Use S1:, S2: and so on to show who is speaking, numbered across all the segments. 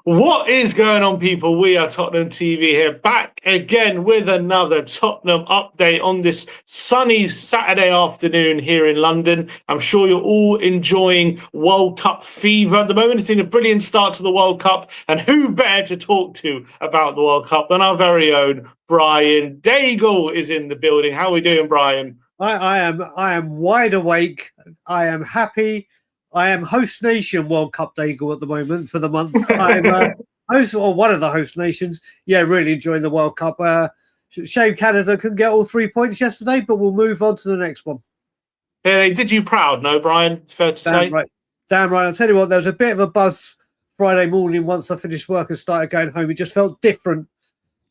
S1: What is going on, people? We are Tottenham TV here, back again with another Tottenham update on this sunny Saturday afternoon here in London. I'm sure you're all enjoying World Cup fever at the moment. It's been a brilliant start to the World Cup, and who better to talk to about the World Cup than our very own Brian Daigle is in the building. How are we doing, Brian?
S2: I am wide awake. I am happy. I am host nation World Cup Daigle at the moment for the month. I'm host or one of the host nations. Yeah, really enjoying the World Cup. Shame Canada couldn't get all 3 points yesterday, but we'll move on to the next one.
S1: Yeah, they did you proud, no, Brian? It's fair to say.
S2: Right. Damn right. I'll tell you what, there was a bit of a buzz Friday morning once I finished work and started going home. It just felt different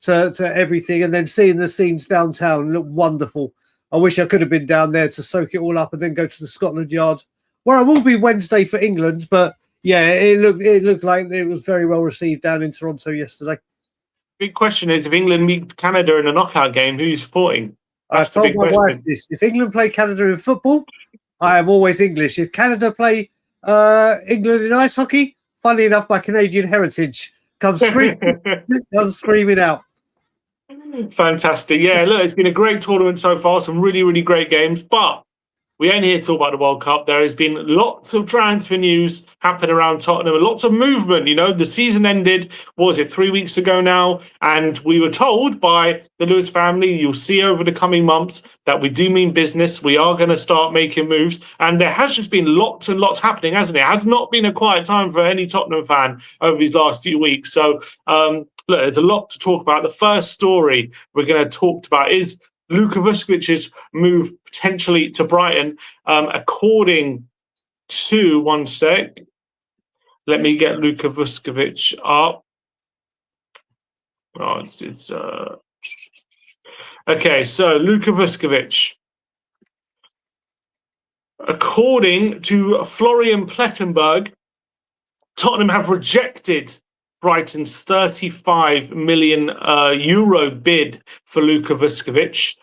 S2: to everything. And then seeing the scenes downtown looked wonderful. I wish I could have been down there to soak it all up and then go to the Scotland Yard, where I will be Wednesday for England. But yeah, it looked like it was very well received down in Toronto yesterday.
S1: Big question is, if England meet Canada in a knockout game, who are you supporting?
S2: I've told my wife this. If England play Canada in football, I am always English. If Canada play England in ice hockey, funnily enough, my Canadian heritage comes screaming out.
S1: Fantastic. Yeah, look, it's been a great tournament so far. Some really, really great games. But we ain't here to talk about the World Cup. There has been lots of transfer news happening around Tottenham and lots of movement. You know, the season ended, what was it, 3 weeks ago now? And we were told by the Lewis family, you'll see over the coming months that we do mean business. We are going to start making moves. And there has just been lots and lots happening, hasn't it? It has not been a quiet time for any Tottenham fan over these last few weeks. So, look, there's a lot to talk about. The first story we're going to talk about is Luka Vuskovic's move potentially to Brighton. According to, one sec, let me get Luka Vuskovic up. Oh, it's okay. So Luka Vuskovic, according to Florian Plettenberg, Tottenham have rejected Brighton's 35 million euro bid for Luka Vuskovic.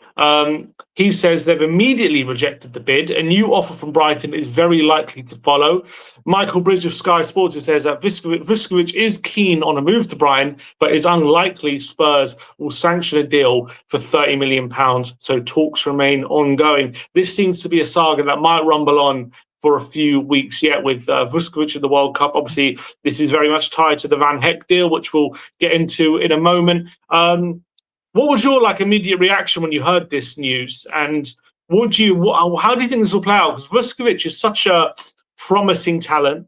S1: He says they've immediately rejected the bid. A new offer from Brighton is very likely to follow. Michael Bridge of Sky Sports says that Vuskovic is keen on a move to Brighton, but it's unlikely Spurs will sanction a deal for £30 million. So talks remain ongoing. This seems to be a saga that might rumble on for a few weeks yet with Vuskovic in the World Cup. Obviously, this is very much tied to the Van Hecke deal, which we'll get into in a moment. What was your immediate reaction when you heard this news? And how do you think this will play out? Because Vuskovic is such a promising talent,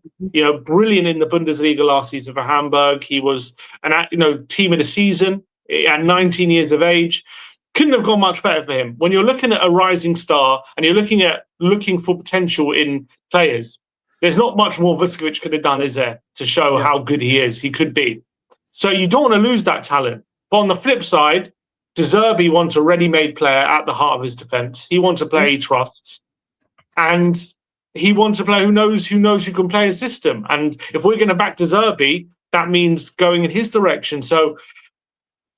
S1: brilliant in the Bundesliga last season for Hamburg. He was team of the season at 19 years of age. Couldn't have gone much better for him. When you're looking at a rising star and you're looking for potential in players, there's not much more Vuskovic could have done, is there, to show how good he could be. So you don't want to lose that talent. But on the flip side, De Zerbi wants a ready-made player at the heart of his defence. He wants a player he trusts. And he wants a player who knows who can play his system. And if we're going to back De Zerbi, that means going in his direction. So,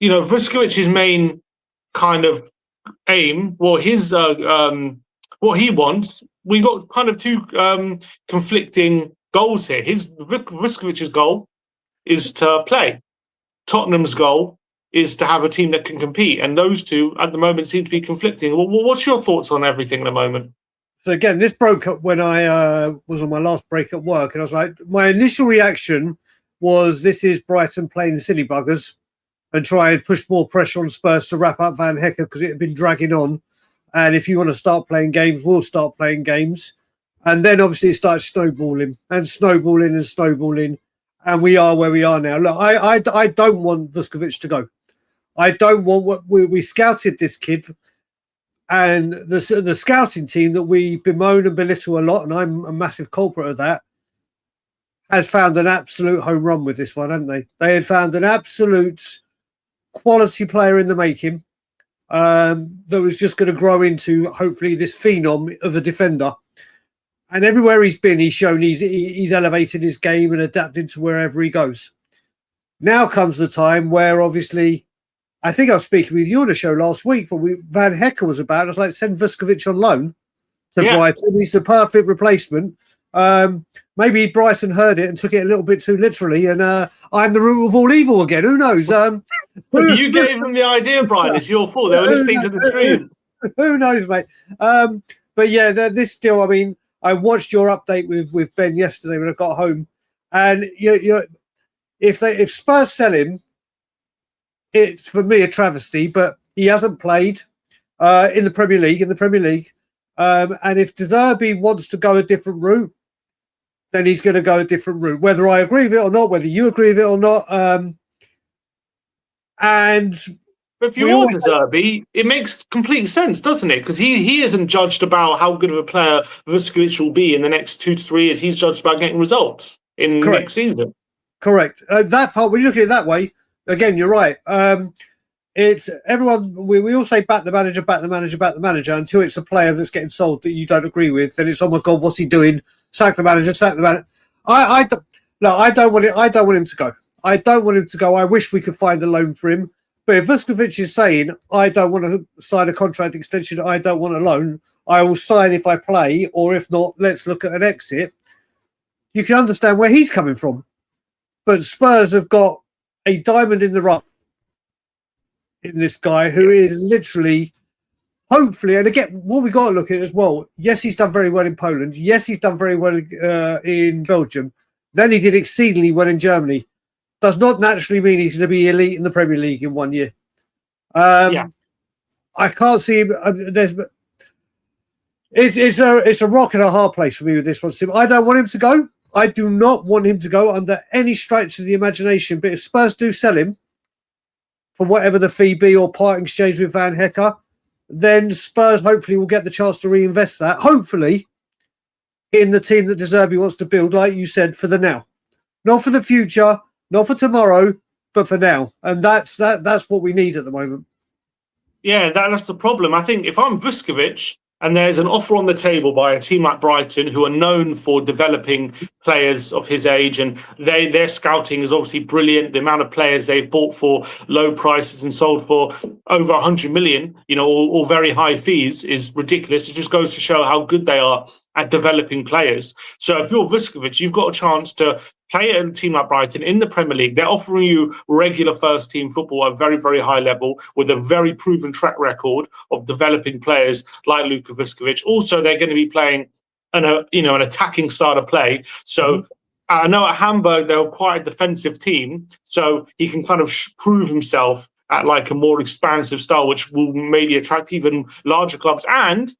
S1: Vuskovic's main kind of aim, what he wants, we got kind of two conflicting goals here. Vuskovic's goal is to play. Tottenham's goal is to have a team that can compete, and those two at the moment seem to be conflicting. What's your thoughts on everything at the moment?
S2: So again, this broke up when I was on my last break at work, and I was like, my initial reaction was, this is Brighton playing the silly buggers and try and push more pressure on Spurs to wrap up Van Hecke because it had been dragging on. And if you want to start playing games, we'll start playing games. And then obviously it started snowballing. And we are where we are now. Look, I don't want Vuskovic to go. I don't want we scouted this kid, and the scouting team that we bemoan and belittle a lot, and I'm a massive culprit of that, has found an absolute home run with this one, haven't they? They had found an absolute quality player in the making that was just going to grow into hopefully this phenom of a defender. And everywhere he's been, he's shown he's elevated his game and adapted to wherever he goes. Now comes the time where obviously, I think I was speaking with you on the show last week, but Van Hecke was about. I was like, send Vuskovic on loan to Brighton. He's the perfect replacement. maybe Brighton heard it and took it a little bit too literally, and I'm the root of all evil again. Who knows?
S1: You gave them the idea, Brian. It's your fault. They were listening to the stream.
S2: Who knows, mate? But yeah, this still. I mean, I watched your update with Ben yesterday when I got home, and if Spurs sell him, it's for me a travesty. But he hasn't played in the Premier League. And if De Zerbi wants to go a different route, then he's going to go a different route. Whether I agree with it or not, whether you agree with it or not,
S1: But if you are De Zerbi, it makes complete sense, doesn't it? Because he isn't judged about how good of a player Vuskovic will be in the next 2 to 3 years. He's judged about getting results in next season.
S2: Correct. That part, when you look at it that way, again, you're right. It's everyone. We all say back the manager until it's a player that's getting sold that you don't agree with. Then it's, oh my God, what's he doing? Sack the manager. I don't want it. I don't want him to go. I don't want him to go. I wish we could find a loan for him. But if Vuskovic is saying, I don't want to sign a contract extension, I don't want a loan, I will sign if I play, or if not, let's look at an exit. You can understand where he's coming from. But Spurs have got a diamond in the rough in this guy who is literally, hopefully, and again, what we got to look at as well, yes, he's done very well in Poland. Yes, he's done very well in Belgium. Then he did exceedingly well in Germany. Does not naturally mean he's going to be elite in the Premier League in 1 year. I can't see him. It's a rock and a hard place for me with this one. I don't want him to go. I do not want him to go under any stretch of the imagination. But if Spurs do sell him for whatever the fee be or part exchange with Van Hecke, then Spurs hopefully will get the chance to reinvest that. Hopefully in the team that De Zerbi wants to build, like you said, for the now, not for the future. Not for tomorrow, but for now. And that's what we need at the moment.
S1: Yeah, that's the problem. I think if I'm Vuskovic and there's an offer on the table by a team like Brighton, who are known for developing players of his age, and their scouting is obviously brilliant. The amount of players they've bought for low prices and sold for over 100 million, or very high fees is ridiculous. It just goes to show how good they are at developing players. So if you're Vuskovic, you've got a chance to play at a team like Brighton in the Premier League. They're offering you regular first team football at a very, very high level with a very proven track record of developing players like Luka Vuskovic. Also, they're going to be playing an attacking style of play. So I know at Hamburg, they're quite a defensive team. So he can kind of prove himself at like a more expansive style, which will maybe attract even larger clubs. And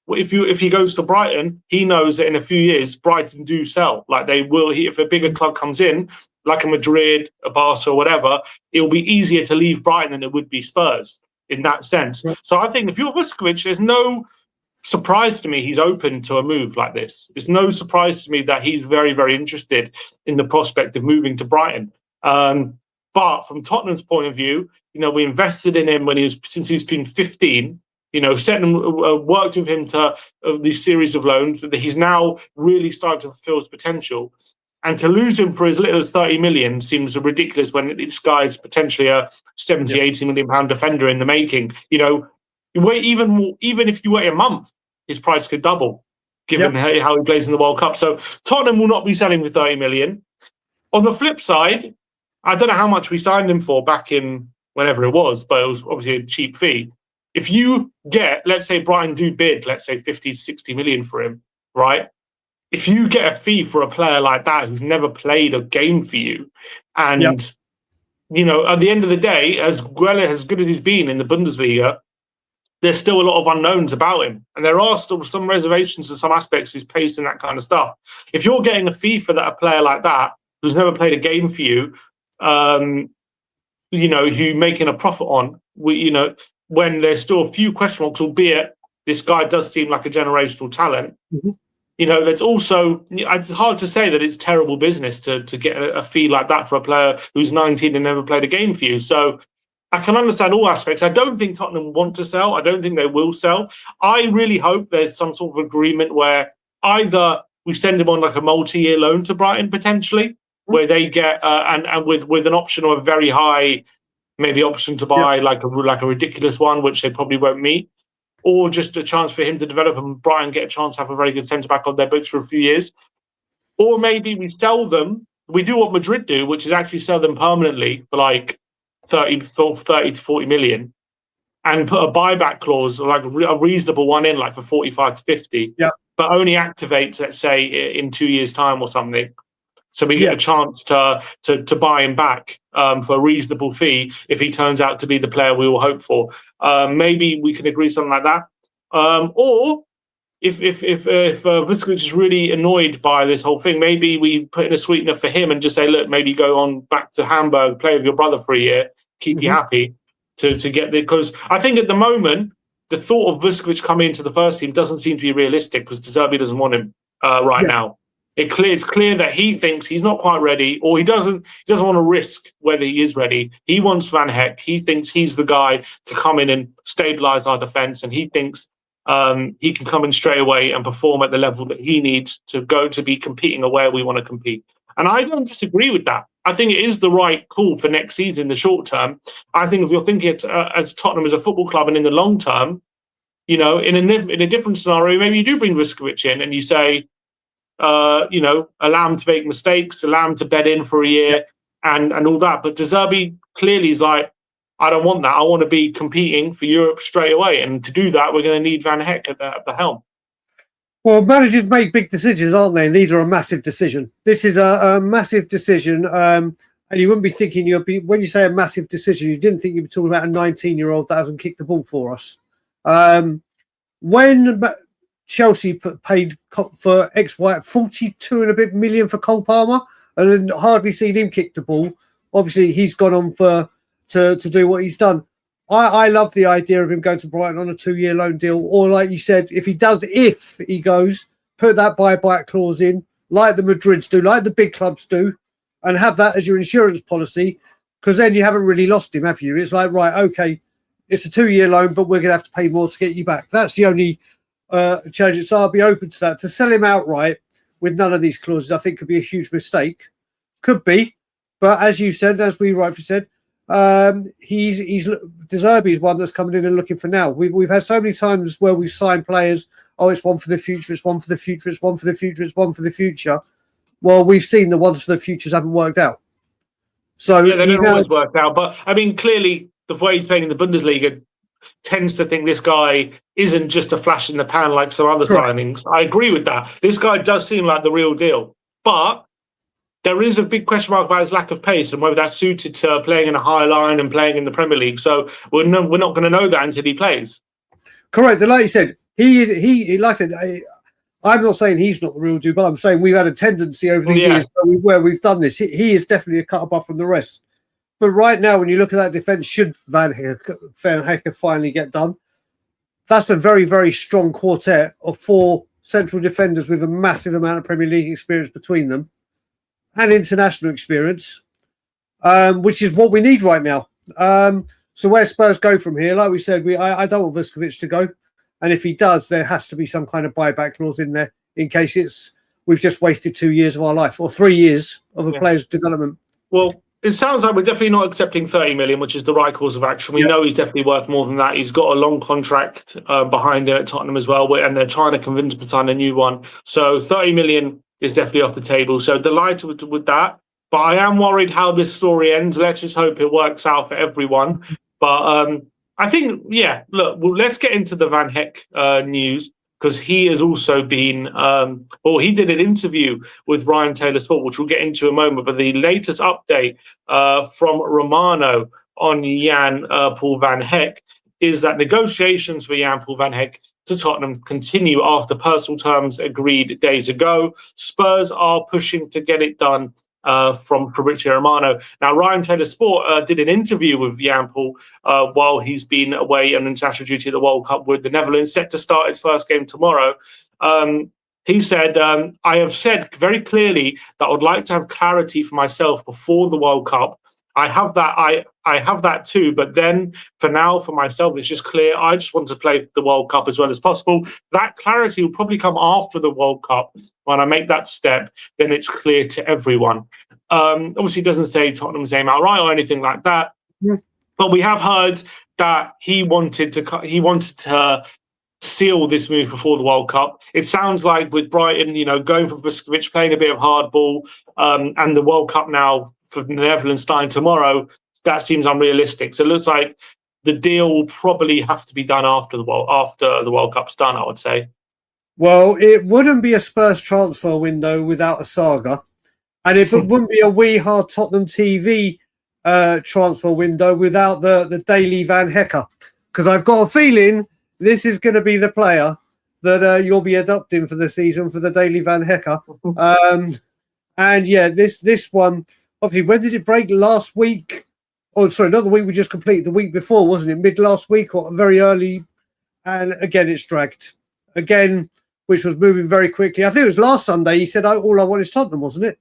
S1: if he goes to Brighton, he knows that in a few years Brighton do sell. Like they will. If a bigger club comes in, like a Madrid, a Barca, or whatever, it'll be easier to leave Brighton than it would be Spurs in that sense. Right. So I think if you're Vuskovic, there's no surprise to me he's open to a move like this. It's no surprise to me that he's very, very interested in the prospect of moving to Brighton. But from Tottenham's point of view, we invested in him since he's been 15. Worked with him to these series of loans that he's now really started to fulfill his potential. And to lose him for as little as 30 million seems ridiculous when this guy's potentially a 70, 80 million pound defender in the making. You wait even if you wait a month, his price could double, given how he plays in the World Cup. So Tottenham will not be selling for 30 million. On the flip side, I don't know how much we signed him for back in whenever it was, but it was obviously a cheap fee. If you get, let's say Brighton do bid, let's say 50 to 60 million for him, right? If you get a fee for a player like that who's never played a game for you, and, at the end of the day, as good as he's been in the Bundesliga, there's still a lot of unknowns about him. And there are still some reservations in some aspects, his pace and that kind of stuff. If you're getting a fee for a player like that, who's never played a game for you, who you're making a profit on, when there's still a few question marks, albeit this guy does seem like a generational talent. That's also, it's hard to say that it's terrible business to get a fee like that for a player who's 19 and never played a game for you. So I can understand all aspects. I don't think Tottenham want to sell. I don't think they will sell. I really hope there's some sort of agreement where either we send him on like a multi-year loan to Brighton potentially, where they get and with an option of a very high, maybe option to buy like a ridiculous one, which they probably won't meet, or just a chance for him to develop and Brighton get a chance to have a very good centre back on their books for a few years. Or maybe we sell them. We do what Madrid do, which is actually sell them permanently for like 30 to 40 million, and put a buyback clause, or like a reasonable one in, like for 45 to 50.
S2: Yeah.
S1: But only activates, let's say, in 2 years' time or something. So we get a chance to buy him back for a reasonable fee if he turns out to be the player we all hope for. Maybe we can agree something like that. Or if Vuskovic is really annoyed by this whole thing, maybe we put in a sweetener for him and just say, look, maybe go on back to Hamburg, play with your brother for a year, keep you happy to get there. Because I think at the moment, the thought of Vuskovic coming into the first team doesn't seem to be realistic because De Zerbi doesn't want him right now. It's clear that he thinks he's not quite ready, or he doesn't want to risk whether he is ready. He wants Van Hecke. He thinks he's the guy to come in and stabilise our defence, and he thinks he can come in straight away and perform at the level that he needs to go to be competing where we want to compete. And I don't disagree with that. I think it is the right call for next season in the short term. I think if you're thinking it as Tottenham as a football club, and in the long term, you know, in a different scenario, maybe you do bring Vuskovic in and you say, you know, allow him to make mistakes, allow him to bed in for a year, and all that. But De Zerbi clearly is like, I don't want that. I want to be competing for Europe straight away. And to do that, we're going to need Van Hecke at the helm.
S2: Well, managers make big decisions, aren't they? And these are a massive decision. This is a massive decision. And you wouldn't be thinking when you say a massive decision, you didn't think you'd be talking about a 19-year-old that hasn't kicked the ball for us. When Chelsea paid for ex-White 42 and a bit million for Cole Palmer, and then hardly seen him kick the ball. Obviously, he's gone on to do what he's done. I love the idea of him going to Brighton on a 2-year loan deal, or like you said, if he goes, put that buyback clause in, like the Madrids do, like the big clubs do, and have that as your insurance policy, because then you haven't really lost him, have you? It's like, right, okay, it's a 2-year loan, but we're going to have to pay more to get you back. That's the only change. So I'll be open to that. To sell him outright with none of these clauses, I think could be a huge mistake. Could be, but as you said, as we rightly said, he's De Zerbi is one that's coming in and looking for now. We've had so many times where we've signed players. Oh, it's one for the future. It's one for the future. It's one for the future. It's one for the future. Well, we've seen the ones for the futures haven't worked out. So
S1: yeah, they don't always work out. But I mean, clearly the way he's playing in the Bundesliga tends to think this guy isn't just a flash in the pan like some other signings. I agree with that. This guy does seem like the real deal, but there is a big question mark about his lack of pace and whether that's suited to playing in a high line and playing in the Premier League. So we're not going to know that until he plays. Correct.
S2: And like you said, he like I said, I'm not saying he's not the real deal, but I'm saying we've had a tendency over the years where we've done this. He is definitely a cut above from the rest. But right now, when you look at that defence, should Van Hecke finally get done, that's a very, very strong quartet of 4 central defenders with a massive amount of Premier League experience between them and international experience, which is what we need right now. So where Spurs go from here, like we said, I don't want Vuskovic to go. And if he does, there has to be some kind of buyback clause in there in case we've just wasted 2 years of our life or 3 years of a player's development.
S1: Well, it sounds like we're definitely not accepting 30 million, which is the right course of action. We know he's definitely worth more than that. He's got a long contract behind him at Tottenham as well, and they're trying to convince him to sign a new one. So 30 million is definitely off the table. So delighted with that. But I am worried how this story ends. Let's just hope it works out for everyone. But I think, look, let's get into the Van Hecke news, because he has also been, he did an interview with Ryan Taylor Sport, which we'll get into in a moment. But the latest update from Romano on Jan Paul van Hecke is that negotiations for Jan Paul van Hecke to Tottenham continue after personal terms agreed days ago. Spurs are pushing to get it done from Fabrizio Romano. Now, Ryan Taylor Sport did an interview with Jan Paul while he's been away on international duty at the World Cup with the Netherlands, set to start its first game tomorrow. He said, I have said very clearly that I would like to have clarity for myself before the World Cup. I have that. I have that too. But then for now, for myself, it's just clear. I just want to play the World Cup as well as possible. That clarity will probably come after the World Cup. When I make that step, then it's clear to everyone. Obviously, it doesn't say Tottenham's name outright or anything like that. Yeah. But we have heard that he wanted to seal this move before the World Cup. It sounds like with Brighton, going for Vuskovic, playing a bit of hardball, and the World Cup now for the Netherlands starting tomorrow, that seems unrealistic. So it looks like the deal will probably have to be done after the World Cup's done, I would say.
S2: Well, it wouldn't be a Spurs transfer window without a saga, and it wouldn't be a WeAreTottenhamTV transfer window without the Daily Van Hecke, because I've got a feeling this is going to be the player that you'll be adopting for the season for the Daily Van Hecke. And yeah, this one, obviously, when did it break? Last week? Oh, sorry, not the week we just completed, the week before, wasn't it? Mid last week or very early? And again, it's dragged. Again, which was moving very quickly. I think it was last Sunday. He said, "Oh, all I want is Tottenham," wasn't it?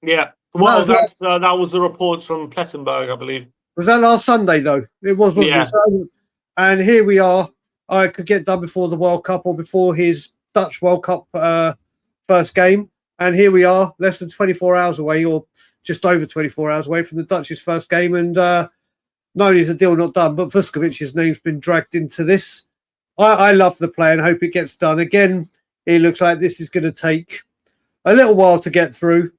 S1: Yeah. Well, that was the reports from Plettenberg, I believe.
S2: Was that last Sunday, though? It was, wasn't it? So, and here we are. I could get done before the World Cup or before his Dutch World Cup first game. And here we are, less than 24 hours away, or just over 24 hours away from the Dutch's first game. And not only is the deal not done, but Vuskovic's name's been dragged into this. I love the play and hope it gets done. Again, it looks like this is going to take a little while to get through.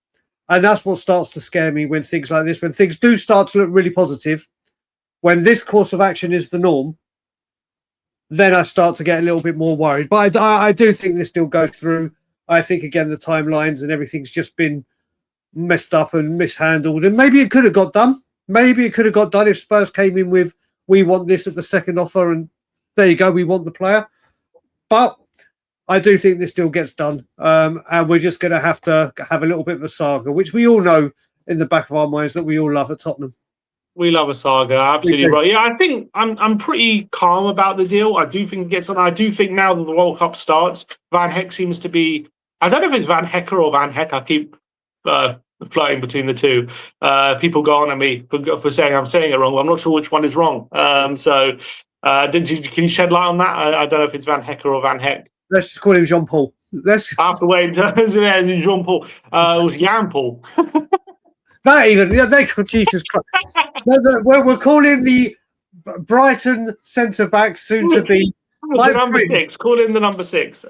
S2: And that's what starts to scare me when things like this, when things do start to look really positive, when this course of action is the norm, then I start to get a little bit more worried. But I do think this deal goes through. I think, again, the timelines and everything's just been messed up and mishandled. And maybe it could have got done. Maybe it could have got done if Spurs came in with, we want this at the second offer, and there you go, we want the player. But I do think this deal gets done. And we're just going to have a little bit of a saga, which we all know in the back of our minds that we all love at Tottenham.
S1: We love a saga, absolutely right. Yeah, I think I'm pretty calm about the deal. I do think it gets on. I do think now that the World Cup starts, Van Hecke seems to be, I don't know if it's Van Hecke or Van Hecke. I keep floating between the two. People go on at me for saying I'm saying it wrong. I'm not sure which one is wrong. So can you shed light on that? I don't know if it's Van Hecke or Van Hecke.
S2: Let's just call him Jean-Paul.
S1: After wait, Jean-Paul. It was Jan Paul.
S2: That even, Jesus Christ. We're calling the Brighton centre-back soon to be
S1: the number 6. Call him the number 6.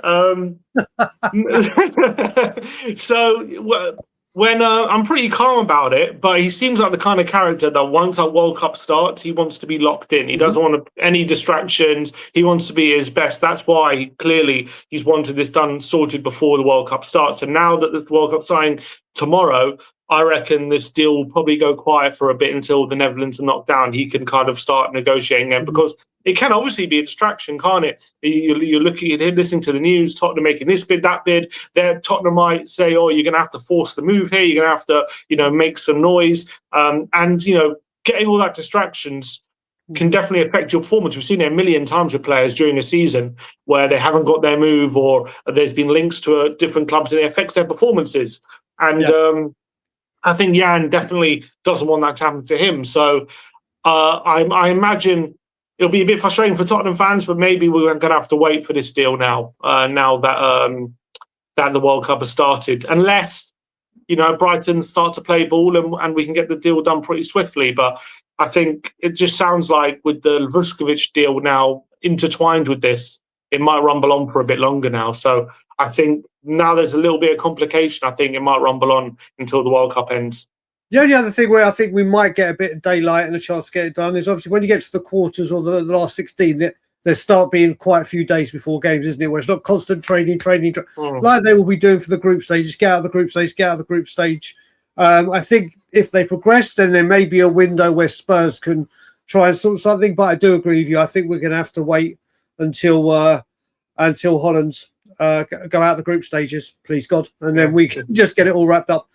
S1: So when I'm pretty calm about it, but he seems like the kind of character that once our World Cup starts, he wants to be locked in. He doesn't want any distractions. He wants to be his best. That's why clearly he's wanted this done, sorted before the World Cup starts. And now that the World Cup starting tomorrow, I reckon this deal will probably go quiet for a bit until the Netherlands are knocked down. He can kind of start negotiating then, because it can obviously be a distraction, can't it? You're looking at it, listening to the news, Tottenham making this bid, that bid. There, Tottenham might say, "Oh, you're going to have to force the move here. You're going to have to, make some noise." And getting all that distractions can definitely affect your performance. We've seen it a million times with players during a season where they haven't got their move, or there's been links to different clubs, and it affects their performances. And I think Jan definitely doesn't want that to happen to him. So I imagine it'll be a bit frustrating for Tottenham fans, but maybe we're going to have to wait for this deal now. Now that the World Cup has started, unless Brighton start to play ball and we can get the deal done pretty swiftly. But I think it just sounds like with the Vuskovic deal now intertwined with this, it might rumble on for a bit longer now. So I think now there's a little bit of complication. I think it might rumble on until the World Cup ends.
S2: The only other thing where I think we might get a bit of daylight and a chance to get it done is obviously when you get to the quarters or the last 16, there start being quite a few days before games, isn't it? Where it's not constant training, like they will be doing for the group stage. Just get out of the group stage, I think if they progress, then there may be a window where Spurs can try and sort something. But I do agree with you. I think we're going to have to wait until Holland go out the group stages, please God, and then we can just get it all wrapped up.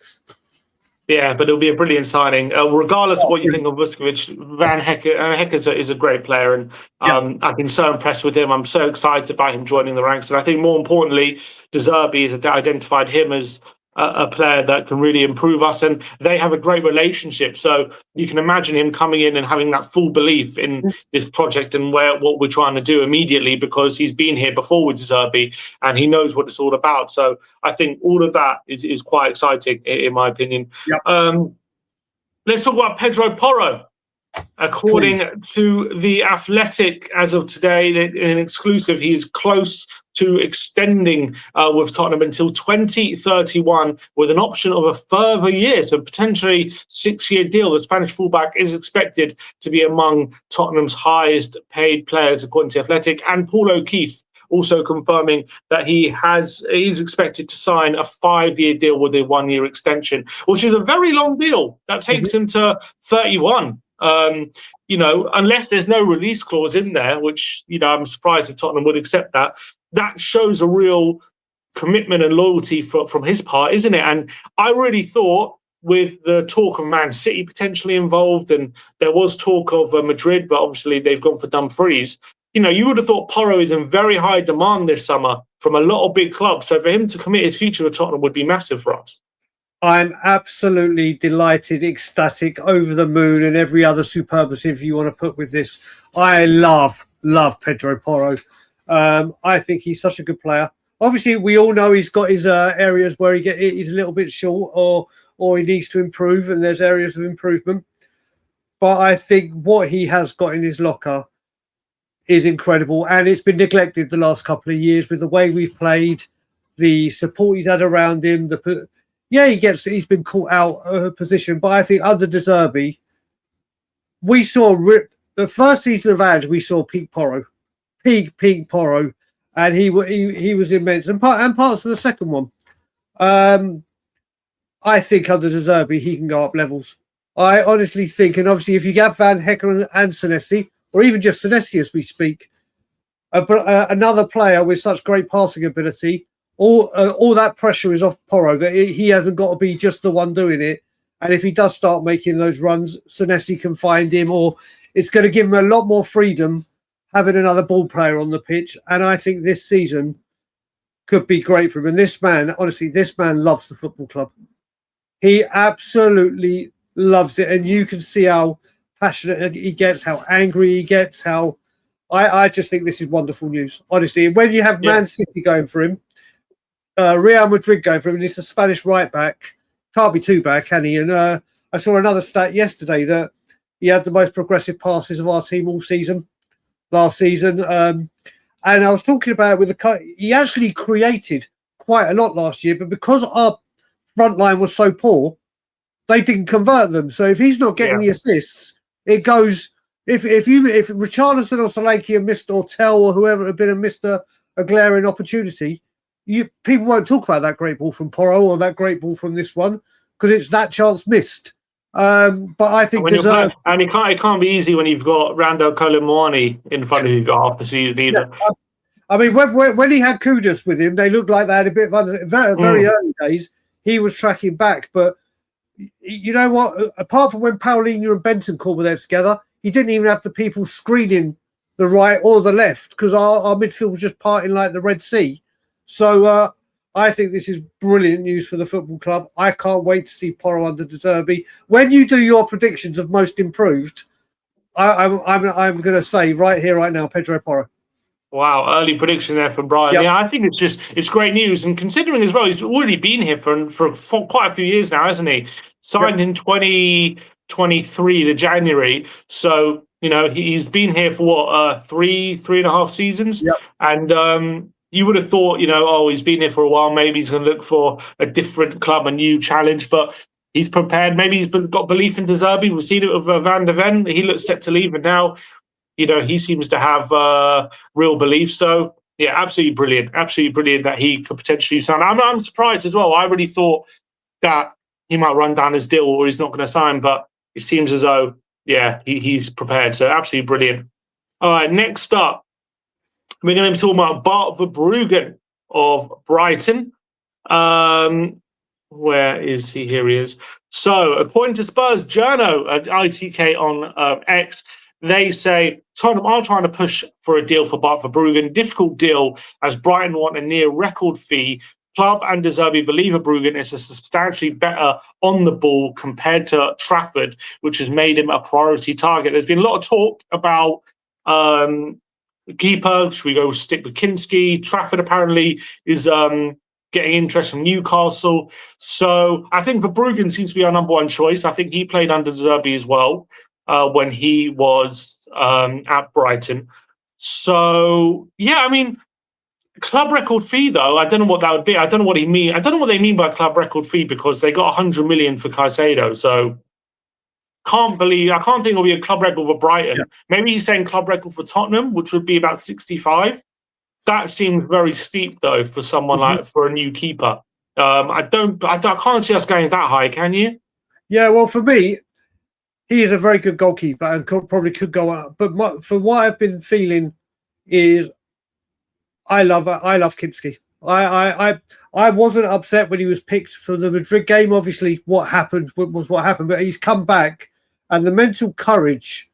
S1: Yeah, but it'll be a brilliant signing. Regardless of what you think of Vuskovic, Van Hecke is a great player, and I've been so impressed with him. I'm so excited by him joining the ranks, and I think more importantly, De Zerbi has identified him as a player that can really improve us, and they have a great relationship. So you can imagine him coming in and having that full belief in this project and what we're trying to do immediately, because he's been here before with De Zerbi and he knows what it's all about. So I think all of that is quite exciting, in my opinion.
S2: Yep.
S1: Let's talk about Pedro Porro. According to The Athletic, as of today, in an exclusive, he is close to extending with Tottenham until 2031 with an option of a further year, so potentially 6-year deal. The Spanish fullback is expected to be among Tottenham's highest paid players, according to The Athletic. And Paul O'Keefe also confirming that he's expected to sign a 5-year deal with a 1-year extension, which is a very long deal. That takes him to 31. Unless there's no release clause in there, which, I'm surprised if Tottenham would accept that. That shows a real commitment and loyalty from his part, isn't it? And I really thought, with the talk of Man City potentially involved, and there was talk of Madrid, but obviously they've gone for Dumfries. You would have thought Porro is in very high demand this summer from a lot of big clubs. So for him to commit his future to Tottenham would be massive for us.
S2: I'm absolutely delighted, ecstatic, over the moon, and every other superlative you want to put with this. I love Pedro Porro. I think he's such a good player. Obviously, we all know he's got his areas where he's a little bit short or he needs to improve, and there's areas of improvement. But I think what he has got in his locker is incredible, and it's been neglected the last couple of years with the way we've played, the support he's had around him. He's been caught out of position, but I think under De Zerbi, we saw the first season of Ange, we saw peak Porro, and he was immense, and parts of the second one. I think under De Zerbi he can go up levels. I honestly think, and obviously if you get Van Hecke and Senesi, or even just Senesi as we speak, another player with such great passing ability, all that pressure is off Porro, that he hasn't got to be just the one doing it. And if he does start making those runs, Senesi can find him, or it's going to give him a lot more freedom having another ball player on the pitch. And I think this season could be great for him. And this man loves the football club. He absolutely loves it. And you can see how passionate he gets, how angry he gets, I just think this is wonderful news, honestly. And when you have Man City going for him, Real Madrid going for him, and it's a Spanish right back, can't be too bad, can he? And I saw another stat yesterday that he had the most progressive passes of our team all season, last season. And I was talking about he actually created quite a lot last year, but because our front line was so poor, they didn't convert them. So if he's not getting the assists, it goes. If Richarlison or Solanke had missed, or Tell or whoever had been missed a glaring opportunity, people won't talk about that great ball from Porro or that great ball from this one, because it's that chance missed. But I think
S1: it can't be easy when you've got Randall Colomwani in front of you half the season either.
S2: Yeah. I mean, when he had Kudus with him, they looked like they had a bit of very early days. He was tracking back, but you know what? Apart from when Paulinho and Bentancur were there together, he didn't even have the people screening the right or the left, because our midfield was just parting like the Red Sea. So I think this is brilliant news for the football club. I can't wait to see Porro under De Zerbi. When you do your predictions of most improved, I'm going to say right here, right now, Pedro Porro.
S1: Wow, early prediction there from Brian. Yep. Yeah, I think it's great news. And considering as well, he's already been here for quite a few years now, hasn't he? Signed in 2023, the January. So, he's been here for three and a half seasons.
S2: Yep.
S1: And you would have thought, he's been here for a while. Maybe he's going to look for a different club, a new challenge. But he's prepared. Maybe he's got belief in De Zerbi. We've seen it with Van de Ven. He looks set to leave, and now he seems to have real belief. So, yeah, absolutely brilliant. Absolutely brilliant that he could potentially sign. I'm surprised as well. I really thought that he might run down his deal or he's not going to sign, but it seems as though, he's prepared. So, absolutely brilliant. All right, next up, we're going to be talking about Bart Verbruggen of Brighton. Where is he? Here he is. So, according to Spurs Journo at ITK on X, they say Tottenham are trying to push for a deal for Bart Verbruggen. Difficult deal, as Brighton want a near record fee. Club and De Zerbi believe Verbruggen is a substantially better on the ball compared to Trafford, which has made him a priority target. There's been a lot of talk about keeper. Should we go stick with Kinski? Trafford apparently is getting interest from Newcastle. So I think Verbruggen seems to be our number one choice. I think he played under De Zerbi as well. when he was at Brighton. So, yeah, I mean, club record fee, though, I don't know what that would be. I don't know what he mean. I don't know what they mean by club record fee, because they got 100 million for Caicedo. So I can't think it'll be a club record for Brighton.
S2: Yeah.
S1: Maybe he's saying club record for Tottenham, which would be about 65. That seems very steep, though, for someone like for a new keeper. I can't see us going that high. Can you?
S2: Yeah, well, for me, he is a very good goalkeeper and probably could go up. But for what I've been feeling is, I love Kinski. I wasn't upset when he was picked for the Madrid game. Obviously, what happened was what happened. But he's come back, and the mental courage,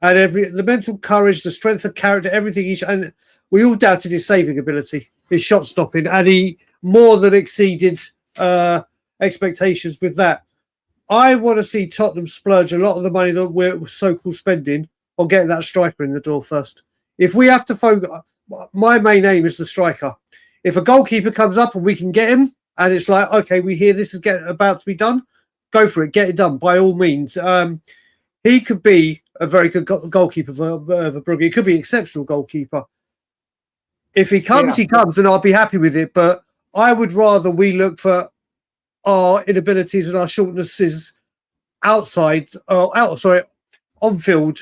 S2: the strength of character, everything. And we all doubted his saving ability, his shot stopping, and he more than exceeded expectations with that. I want to see Tottenham splurge a lot of the money that we're so-called spending on getting that striker in the door first. If we have to focus, my main aim is the striker. If a goalkeeper comes up and we can get him, and it's like, okay, we hear this is about to be done, go for it, get it done by all means. He could be a very good goalkeeper for Verbruggen. He could be an exceptional goalkeeper. If he comes, he comes, and I'll be happy with it. But I would rather we look for our inabilities and our shortnesses on field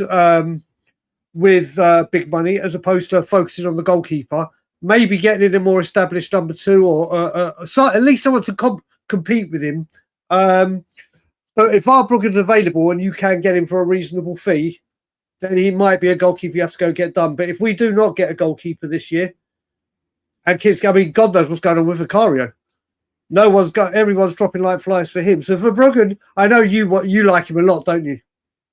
S2: with big money, as opposed to focusing on the goalkeeper. Maybe getting in a more established number two, or at least someone to compete with him. But if Verbruggen's available and you can get him for a reasonable fee, then he might be a goalkeeper you have to go get done. But if we do not get a goalkeeper this year, and God knows what's going on with Vicario. Everyone's dropping like flies for him. So Verbruggen, I know you like him a lot, don't you?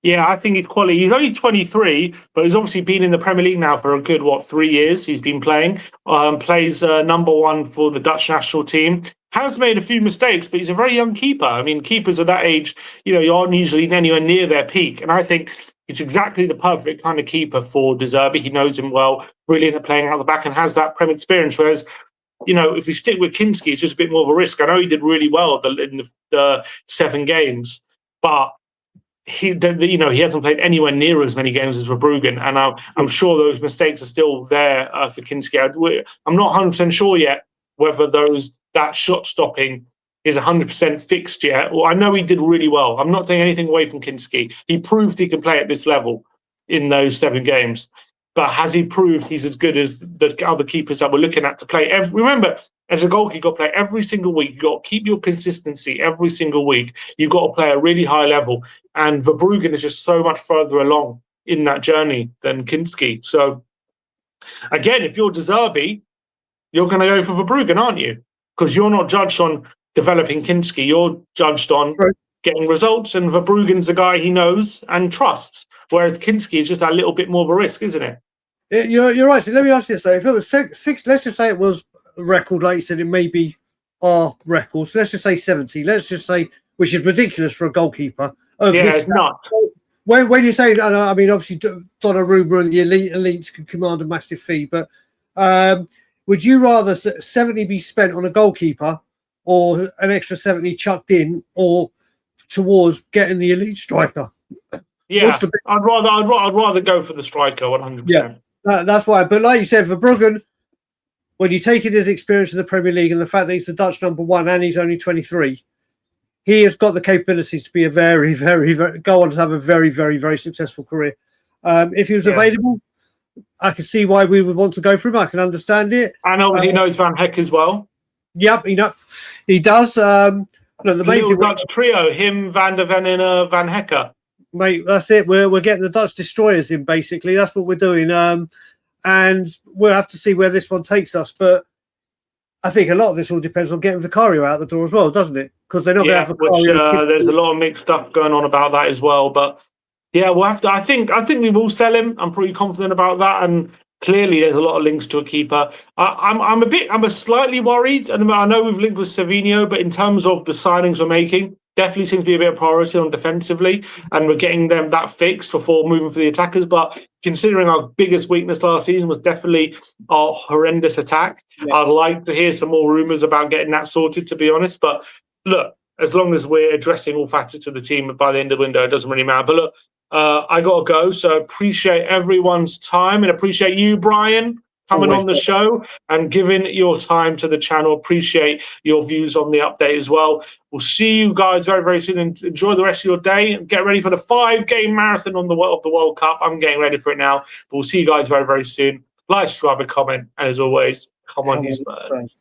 S1: Yeah, I think he's quality. He's only 23, but he's obviously been in the Premier League now for a good, 3 years he's been playing. Plays number one for the Dutch national team. Has made a few mistakes, but he's a very young keeper. I mean, keepers at that age, you aren't usually anywhere near their peak. And I think it's exactly the perfect kind of keeper for De Zerbi. He knows him well, brilliant at playing out the back, and has that Prem experience. Whereas, if we stick with Kinski, it's just a bit more of a risk. I know he did really well in the 7 games, but he hasn't played anywhere near as many games as Verbruggen, and I'm sure those mistakes are still there for Kinski. I'm not 100% sure yet whether that shot stopping is 100% fixed yet. Well, I know he did really well. I'm not taking anything away from Kinski. He proved he can play at this level in those 7 games. But has he proved he's as good as the other keepers that we're looking at to play? Remember, as a goalkeeper, you've got to play every single week. You've got to keep your consistency every single week. You've got to play at a really high level. And Verbruggen is just so much further along in that journey than Kinski. So, again, if you're De Zerbi, you're going to go for Verbruggen, aren't you? Because you're not judged on developing Kinski. You're judged on getting results. And Verbruggen's the guy he knows and trusts. Whereas Kinski is just a little bit more of a risk, isn't it?
S2: You're right. So let me ask you this, though. If it was 6, let's just say it was a record, like you said, it may be our record. So let's just say 70. Let's just say, which is ridiculous for a goalkeeper.
S1: It's not.
S2: When you say, I mean, obviously, Donnarumma and the elites can command a massive fee, but would you rather 70 be spent on a goalkeeper, or an extra 70 chucked in, or towards getting the elite striker?
S1: Yeah, I'd rather go for the striker 100%.
S2: Yeah, that's why. But like you said, Verbruggen, when you take in his experience in the Premier League and the fact that he's the Dutch number one and he's only 23, he has got the capabilities to be a very, very, very go on to have a very, very, very successful career. If he was available, I can see why we would want to go for him. I can understand it.
S1: And obviously he knows Van Hecke as well.
S2: Yep, he does. The
S1: little Dutch trio: him, Van der Ven, and Van Hecke.
S2: Mate, that's it. We're getting the Dutch destroyers in, basically. That's what we're doing. And we'll have to see where this one takes us. But I think a lot of this all depends on getting Vicario out the door as well, doesn't it? Because they're not going to have Vicario.
S1: There's a lot of mixed stuff going on about that as well. But yeah, we'll have to. I think we will sell him. I'm pretty confident about that. And clearly, there's a lot of links to a keeper. I'm slightly worried, and I know we've linked with Savinho, but in terms of the signings we're making, definitely seems to be a bit of priority on defensively, and we're getting them that fixed before moving for the attackers. But considering our biggest weakness last season was definitely our horrendous attack, I'd like to hear some more rumours about getting that sorted, to be honest. But look, as long as we're addressing all facets of the team by the end of the window, it doesn't really matter. But look, I got to go. So appreciate everyone's time and appreciate you, Brian, coming
S2: Always
S1: on the
S2: pleasure.
S1: show and giving your time to the channel. Appreciate your views on the update as well. We'll see you guys very, very soon. And enjoy the rest of your day. Get ready for the 5-game marathon of the World Cup. I'm getting ready for it now. But we'll see you guys very, very soon. Like, subscribe, and comment. And as always, come on, you Spurs.